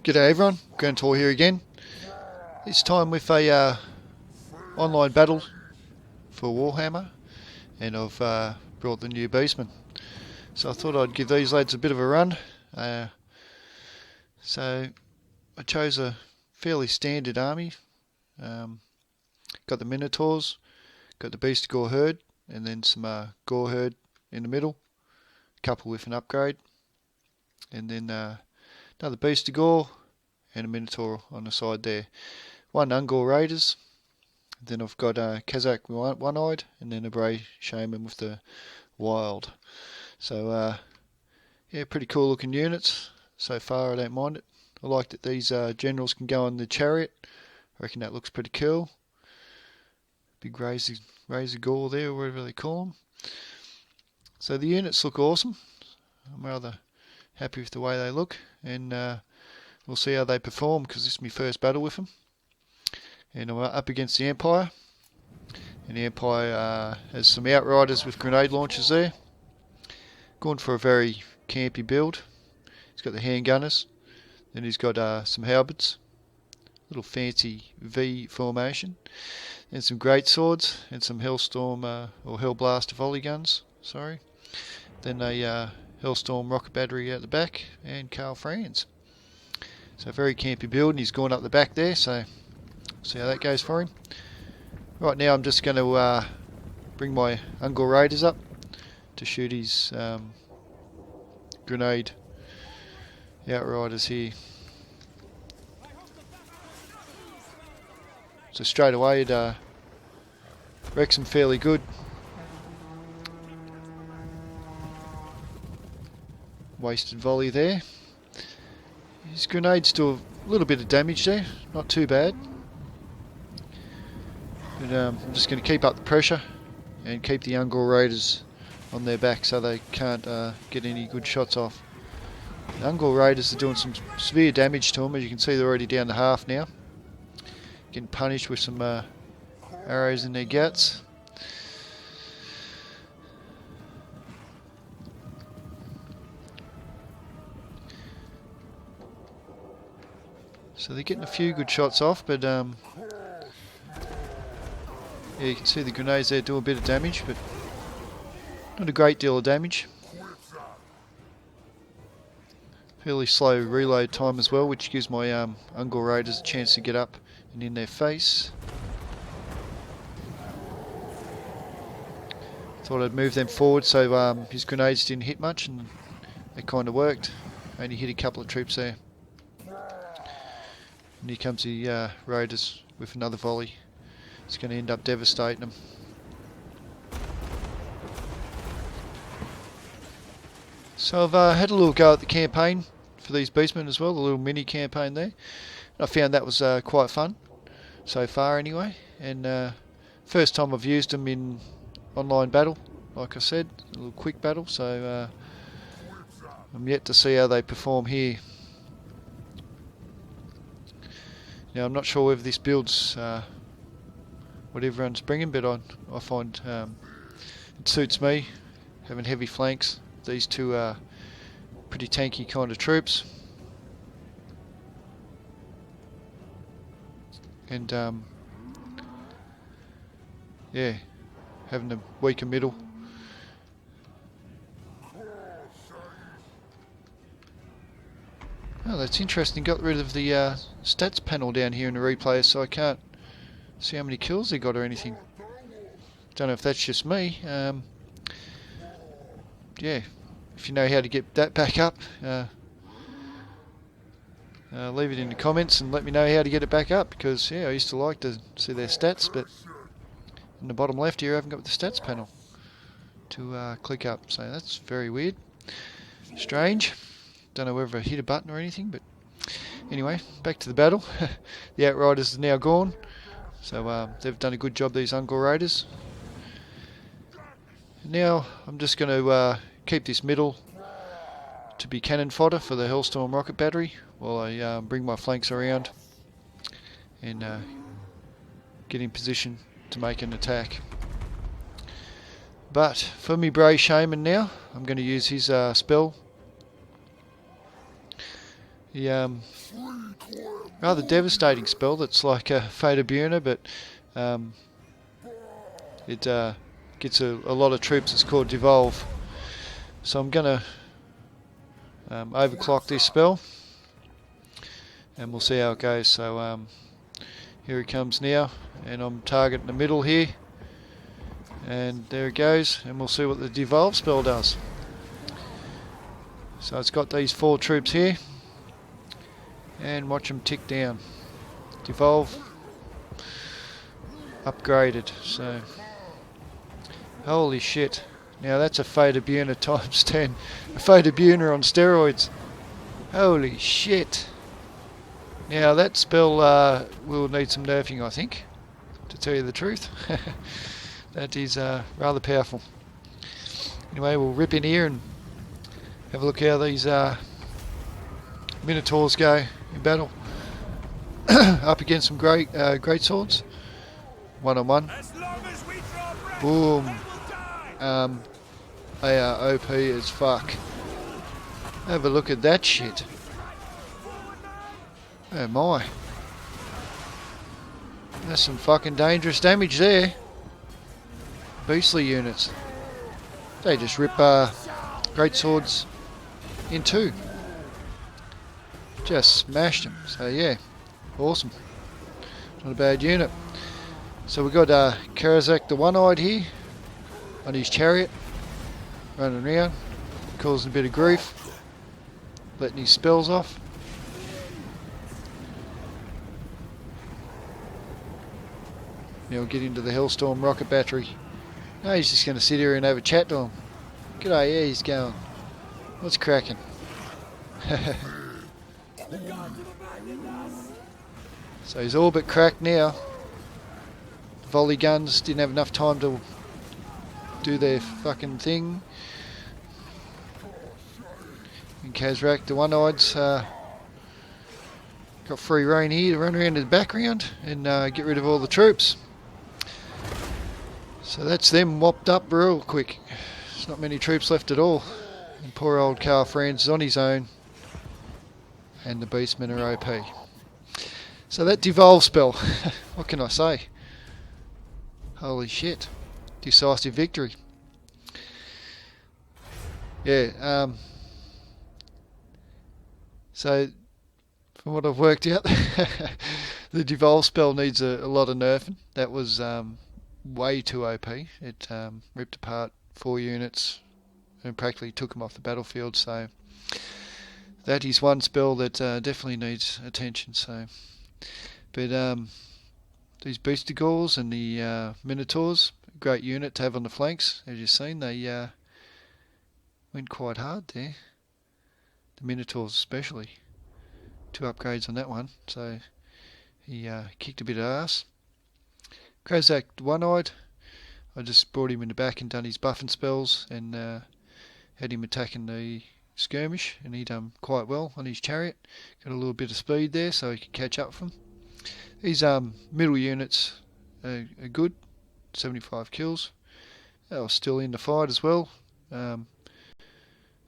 G'day everyone, Grand Tour here again. This time with a online battle for Warhammer, and I've brought the new Beastmen. So I thought I'd give these lads a bit of a run. So I chose a fairly standard army. Got the Minotaurs, got the Beast Gore Herd, and then some Gore Herd in the middle, a couple with an upgrade, and then another Beast Gore and a Minotaur on the side there. One Ungor Raiders, then I've got Kazakh one-eyed, and then a Bray Shaman with the Wild. So yeah, pretty cool looking units so far. I don't mind it. I like that these generals can go on the chariot. I reckon that looks pretty cool. Big razor gore there, or whatever they call them. So the units look awesome. I'm rather happy with the way they look, and we'll see how they perform, because this is my first battle with them. And I'm up against the Empire, and the Empire has some Outriders with grenade launchers there. Going for a very campy build. He's got the handgunners, then he's got some halberds, little fancy V formation, and some great swords, and some Hellstorm or Hellblaster volley guns. Sorry. Then a Hellstorm rocket battery out the back, and Karl Franz. So very campy build, and he's gone up the back there, so see how that goes for him. Right now I'm just going to bring my Ungor Raiders up to shoot his grenade Outriders here. So straight away it wrecks him fairly good. Wasted volley there. His grenades do a little bit of damage there, not too bad. But I'm just going to keep up the pressure and keep the Ungor Raiders on their back so they can't get any good shots off. The Ungor Raiders are doing some severe damage to them. As you can see, they're already down to half now. Getting punished with some arrows in their guts. So they're getting a few good shots off, but yeah, you can see the grenades there do a bit of damage, but not a great deal of damage. Fairly slow reload time as well, which gives my Ungor Raiders a chance to get up and in their face. Thought I'd move them forward so his grenades didn't hit much, and they kind of worked. Only hit a couple of troops there. And here comes the Raiders with another volley. It's going to end up devastating them. So I've had a little go at the campaign for these Beastmen as well, the little mini campaign there. And I found that was quite fun, so far anyway. And first time I've used them in online battle, like I said, a little quick battle, so I'm yet to see how they perform here. Now I'm not sure whether this build's what everyone's bringing, but I find it suits me, having heavy flanks. These two are pretty tanky kind of troops. And yeah, having a weaker middle. Oh, that's interesting. Got rid of the stats panel down here in the replay, so I can't see how many kills they got or anything. Don't know if that's just me. Yeah, if you know how to get that back up, leave it in the comments and let me know how to get it back up, because yeah, I used to like to see their stats, but in the bottom left here I haven't got the stats panel to click up, so that's very weird. Strange. Don't know whether I hit a button or anything, but anyway, back to the battle. The Outriders are now gone, so they've done a good job, these Ungor Raiders. Now I'm just going to keep this middle to be cannon fodder for the Hellstorm rocket battery while I bring my flanks around and get in position to make an attack. But for me Bray Shaman now, I'm going to use his spell. The rather devastating spell that's like a Fate of Buna, but it gets a lot of troops. It's called Devolve. So I'm going to overclock this spell, and we'll see how it goes. So here he comes now, and I'm targeting the middle here, and there it goes, and we'll see what the Devolve spell does. So it's got these 4 troops here, and watch them tick down. Devolve upgraded. So holy shit, now that's a Fate of Buna times 10. A Fate of Buna on steroids. Holy shit. Now that spell will need some nerfing, I think, to tell you the truth. That is rather powerful. Anyway, we'll rip in here and have a look how these Minotaurs go in battle. Up against some great swords. 1-on-1. Boom. They are OP as fuck. Have a look at that shit. Oh my. That's some fucking dangerous damage there. Beastly units. They just rip great swords in 2. Just smashed them. So yeah, awesome. Not a bad unit. So we've got Karazak the One-Eyed here on his chariot, running around, causing a bit of grief, letting his spells off. Now we'll get into the Hellstorm rocket battery. No, he's just going to sit here and have a chat to him. G'day, yeah, he's going. What's cracking? So he's all but cracked now. The volley guns didn't have enough time to do their fucking thing. And Kazrak, the One-Eyed's got free reign here to run around in the background and get rid of all the troops. So that's them whopped up real quick. There's not many troops left at all. And poor old Carl Franz is on his own. And the Beastmen are OP. So that Devolve spell, what can I say? Holy shit. Decisive victory. Yeah, so from what I've worked out, the Devolve spell needs a lot of nerfing. That was way too OP. It ripped apart 4 units and practically took them off the battlefield. So that is one spell that definitely needs attention. So, but these Beastie Gauls and the Minotaurs, great unit to have on the flanks. As you've seen, they went quite hard there. The Minotaurs especially. 2 upgrades on that one, so he kicked a bit of ass. Krazak One-Eyed, I just brought him in the back and done his buffing spells and had him attacking the skirmish, and he done quite well on his chariot. Got a little bit of speed there so he could catch up from. These middle units are good, 75 kills. They were still in the fight as well,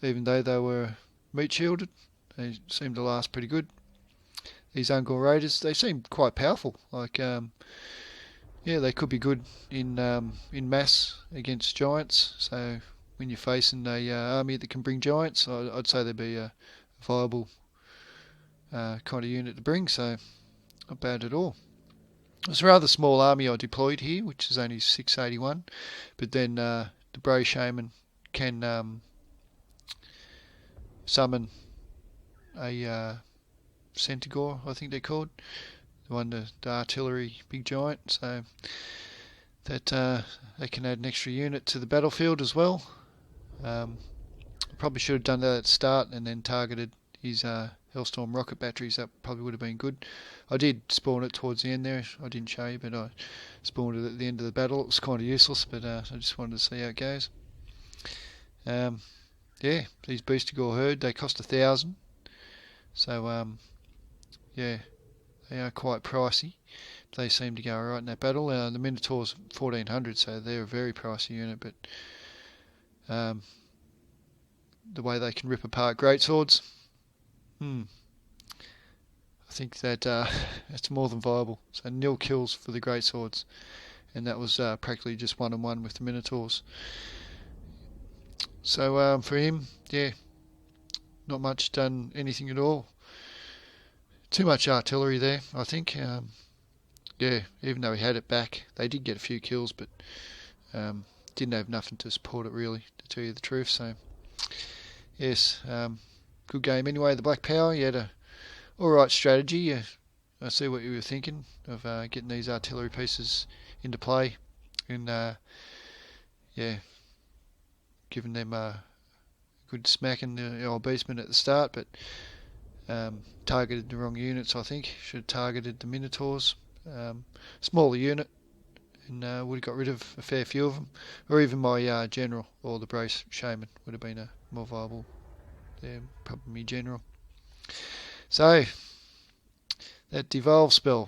even though they were meat shielded. They seem to last pretty good. These Ungor Raiders, they seem quite powerful. Like, yeah, they could be good in mass against giants. So when you're facing a army that can bring giants, I'd say they'd be a viable kind of unit to bring. So not bad at all. It was a rather small army I deployed here, which is only 681. But then the Bray Shaman can summon a Centaur, I think they're called, the artillery big giant, so that they can add an extra unit to the battlefield as well. Probably should have done that at the start and then targeted his Hellstorm rocket batteries. That probably would have been good. I did spawn it towards the end there. I didn't show you, but I spawned it at the end of the battle. It was kind of useless, but I just wanted to see how it goes. Yeah, these Beastie Gauls herd, they cost 1,000. So yeah, they are quite pricey. they seem to go alright in that battle. The Minotaur's 1400, so they're a very pricey unit, but the way they can rip apart greatswords, I think that it's more than viable. So nil kills for the greatswords, and that was practically just 1-on-1 with the Minotaurs. So for him, yeah, not much done anything at all. Too much artillery there, I think. Yeah, even though he had it back, they did get a few kills, but didn't have nothing to support it really, to tell you the truth. So yes, good game anyway. The Black Power, you had a alright strategy. I see what you were thinking of getting these artillery pieces into play, and yeah, giving them a good smack in the old Beastmen at the start, but targeted the wrong units. I think should have targeted the Minotaurs. Smaller unit, and would have got rid of a fair few of them, or even my general or the brace shaman would have been a more viable. Yeah, probably me general. So that Devolve spell,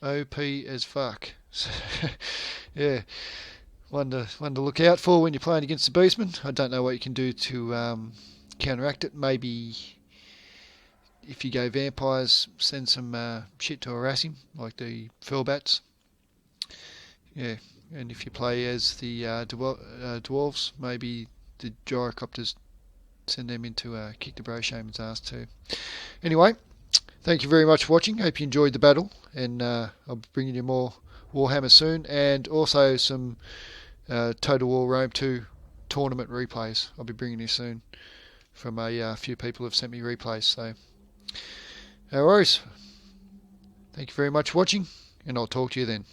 OP as fuck. Yeah, one to look out for when you're playing against the Beastmen. I don't know what you can do to counteract it. Maybe if you go vampires, send some shit to harass him, like the Fellbats. Yeah, and if you play as the dwarves, maybe the gyrocopters, send them in to kick the bro shaman's ass too. Anyway, thank you very much for watching. Hope you enjoyed the battle, and I'll be bringing you more Warhammer soon, and also some Total War Rome 2 tournament replays. I'll be bringing you soon from a few people who have sent me replays. So, no worries. Thank you very much for watching, and I'll talk to you then.